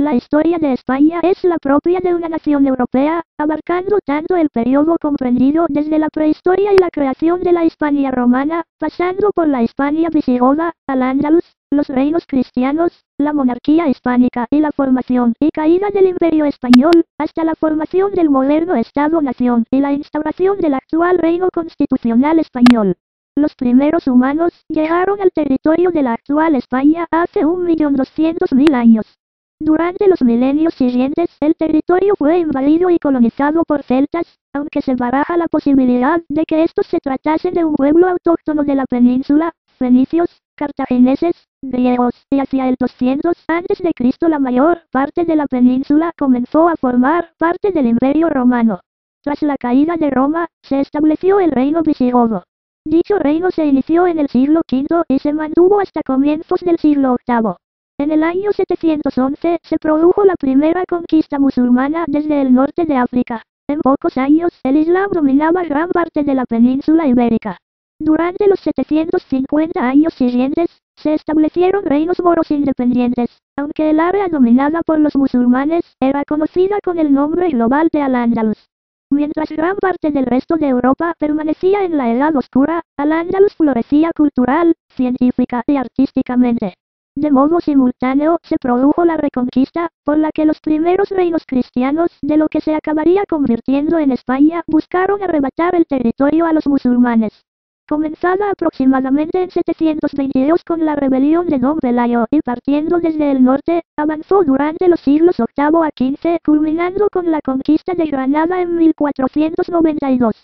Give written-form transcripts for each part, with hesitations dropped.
La historia de España es la propia de una nación europea, abarcando tanto el periodo comprendido desde la prehistoria y la creación de la Hispania romana, pasando por la Hispania visigoda, al-Ándalus, los reinos cristianos, la monarquía hispánica y la formación y caída del Imperio español, hasta la formación del moderno Estado-nación y la instauración del actual reino constitucional español. Los primeros humanos llegaron al territorio de la actual España hace 1.200.000 años. Durante los milenios siguientes, el territorio fue invadido y colonizado por celtas, aunque se baraja la posibilidad de que estos se tratasen de un pueblo autóctono de la península, fenicios, cartagineses, griegos, y hacia el 200 a.C. la mayor parte de la península comenzó a formar parte del Imperio romano. Tras la caída de Roma, se estableció el reino visigodo. Dicho reino se inició en el siglo V y se mantuvo hasta comienzos del siglo VIII. En el año 711 se produjo la primera conquista musulmana desde el norte de África. En pocos años, el Islam dominaba gran parte de la península ibérica. Durante los 750 años siguientes, se establecieron reinos moros independientes, aunque el área dominada por los musulmanes era conocida con el nombre global de Al-Ándalus. Mientras gran parte del resto de Europa permanecía en la Edad Oscura, Al-Ándalus florecía cultural, científica y artísticamente. De modo simultáneo se produjo la Reconquista, por la que los primeros reinos cristianos de lo que se acabaría convirtiendo en España buscaron arrebatar el territorio a los musulmanes. Comenzada aproximadamente en 722 con la rebelión de Don Pelayo y partiendo desde el norte, avanzó durante los siglos VIII a XV, culminando con la conquista de Granada en 1492.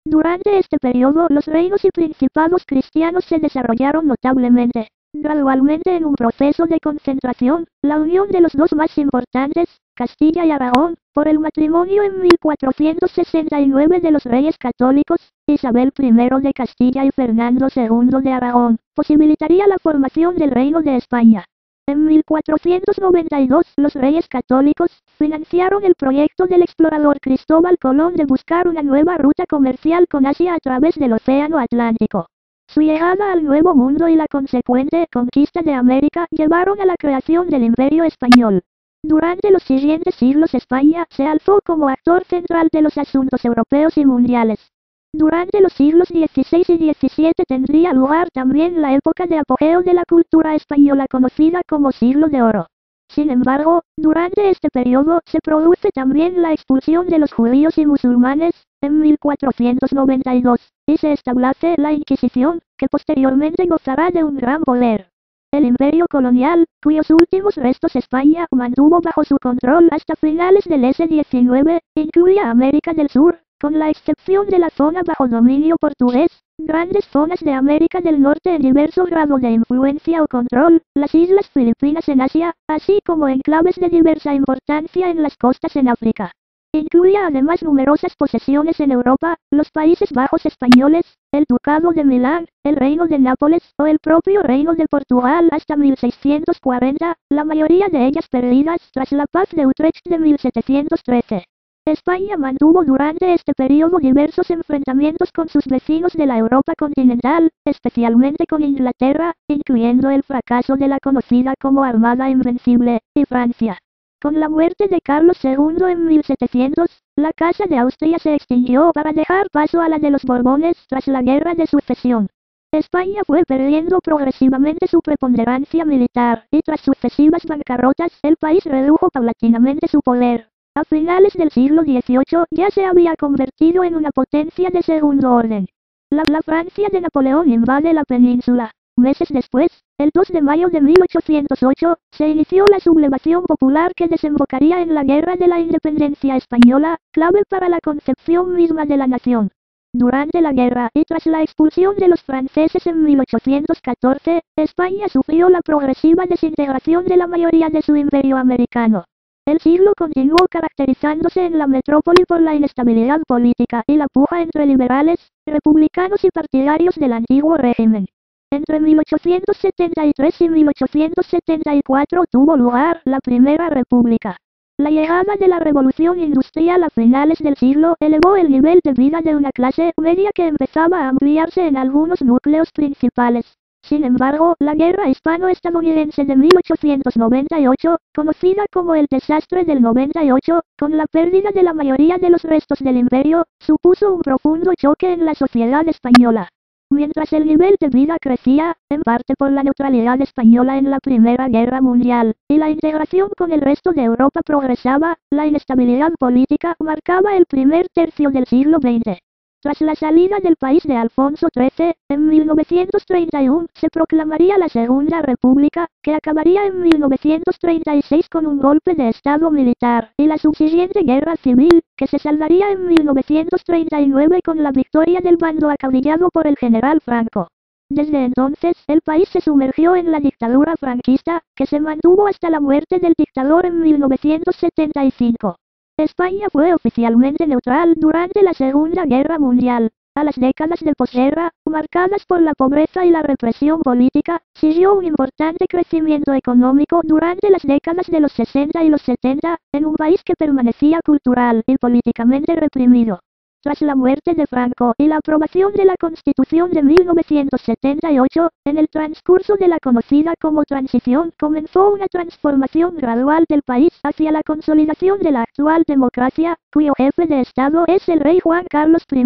Durante este periodo los reinos y principados cristianos se desarrollaron notablemente. Gradualmente en un proceso de concentración, la unión de los dos más importantes, Castilla y Aragón, por el matrimonio en 1469 de los reyes católicos, Isabel I de Castilla y Fernando II de Aragón, posibilitaría la formación del Reino de España. En 1492 los reyes católicos financiaron el proyecto del explorador Cristóbal Colón de buscar una nueva ruta comercial con Asia a través del Océano Atlántico. Su llegada al Nuevo Mundo y la consecuente conquista de América llevaron a la creación del Imperio Español. Durante los siguientes siglos España se alzó como actor central de los asuntos europeos y mundiales. Durante los siglos XVI y XVII tendría lugar también la época de apogeo de la cultura española conocida como Siglo de Oro. Sin embargo, durante este periodo se produce también la expulsión de los judíos y musulmanes, en 1492, y se establece la Inquisición, que posteriormente gozará de un gran poder. El imperio colonial, cuyos últimos restos España mantuvo bajo su control hasta finales del S-19, incluía América del Sur, con la excepción de la zona bajo dominio portugués, grandes zonas de América del Norte en diverso grado de influencia o control, las islas Filipinas en Asia, así como enclaves de diversa importancia en las costas en África. Incluía además numerosas posesiones en Europa, los Países Bajos españoles, el Ducado de Milán, el Reino de Nápoles o el propio Reino de Portugal hasta 1640, la mayoría de ellas perdidas tras la Paz de Utrecht de 1713. España mantuvo durante este periodo diversos enfrentamientos con sus vecinos de la Europa continental, especialmente con Inglaterra, incluyendo el fracaso de la conocida como Armada Invencible, y Francia. Con la muerte de Carlos II en 1700, la Casa de Austria se extinguió para dejar paso a la de los Borbones tras la Guerra de Sucesión. España fue perdiendo progresivamente su preponderancia militar, y tras sucesivas bancarrotas el país redujo paulatinamente su poder. A finales del siglo XVIII ya se había convertido en una potencia de segundo orden. La Francia de Napoleón invade la península. Meses después, el 2 de mayo de 1808, se inició la sublevación popular que desembocaría en la Guerra de la Independencia Española, clave para la concepción misma de la nación. Durante la guerra y tras la expulsión de los franceses en 1814, España sufrió la progresiva desintegración de la mayoría de su imperio americano. El siglo continuó caracterizándose en la metrópoli por la inestabilidad política y la puja entre liberales, republicanos y partidarios del antiguo régimen. Entre 1873 y 1874 tuvo lugar la Primera República. La llegada de la Revolución Industrial a finales del siglo elevó el nivel de vida de una clase media que empezaba a ampliarse en algunos núcleos principales. Sin embargo, la guerra hispano-estadounidense de 1898, conocida como el desastre del 98, con la pérdida de la mayoría de los restos del imperio, supuso un profundo choque en la sociedad española. Mientras el nivel de vida crecía, en parte por la neutralidad española en la Primera Guerra Mundial, y la integración con el resto de Europa progresaba, la inestabilidad política marcaba el primer tercio del siglo XX. Tras la salida del país de Alfonso XIII, en 1931 se proclamaría la Segunda República, que acabaría en 1936 con un golpe de Estado militar, y la subsiguiente guerra civil, que se saldaría en 1939 con la victoria del bando acaudillado por el general Franco. Desde entonces, el país se sumergió en la dictadura franquista, que se mantuvo hasta la muerte del dictador en 1975. España fue oficialmente neutral durante la Segunda Guerra Mundial. A las décadas de posguerra, marcadas por la pobreza y la represión política, siguió un importante crecimiento económico durante las décadas de los 60 y los 70, en un país que permanecía cultural y políticamente reprimido. Tras la muerte de Franco y la aprobación de la Constitución de 1978, en el transcurso de la conocida como transición comenzó una transformación gradual del país hacia la consolidación de la actual democracia, cuyo jefe de Estado es el rey Juan Carlos I,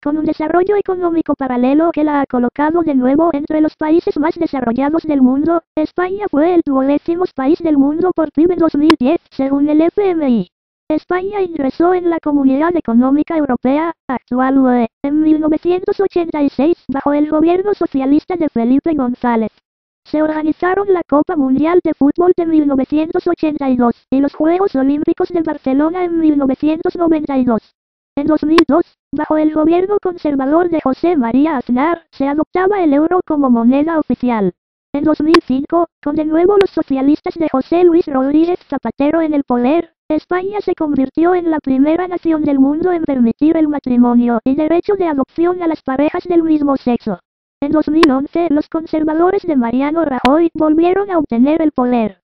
con un desarrollo económico paralelo que la ha colocado de nuevo entre los países más desarrollados del mundo. España fue el 12º país del mundo por PIB en 2010, según el FMI. España ingresó en la Comunidad Económica Europea, actual UE, en 1986, bajo el gobierno socialista de Felipe González. Se organizaron la Copa Mundial de Fútbol de 1982 y los Juegos Olímpicos de Barcelona en 1992. En 2002, bajo el gobierno conservador de José María Aznar, se adoptaba el euro como moneda oficial. En 2005, con de nuevo los socialistas de José Luis Rodríguez Zapatero en el poder, España se convirtió en la primera nación del mundo en permitir el matrimonio y derecho de adopción a las parejas del mismo sexo. En 2011, los conservadores de Mariano Rajoy volvieron a obtener el poder.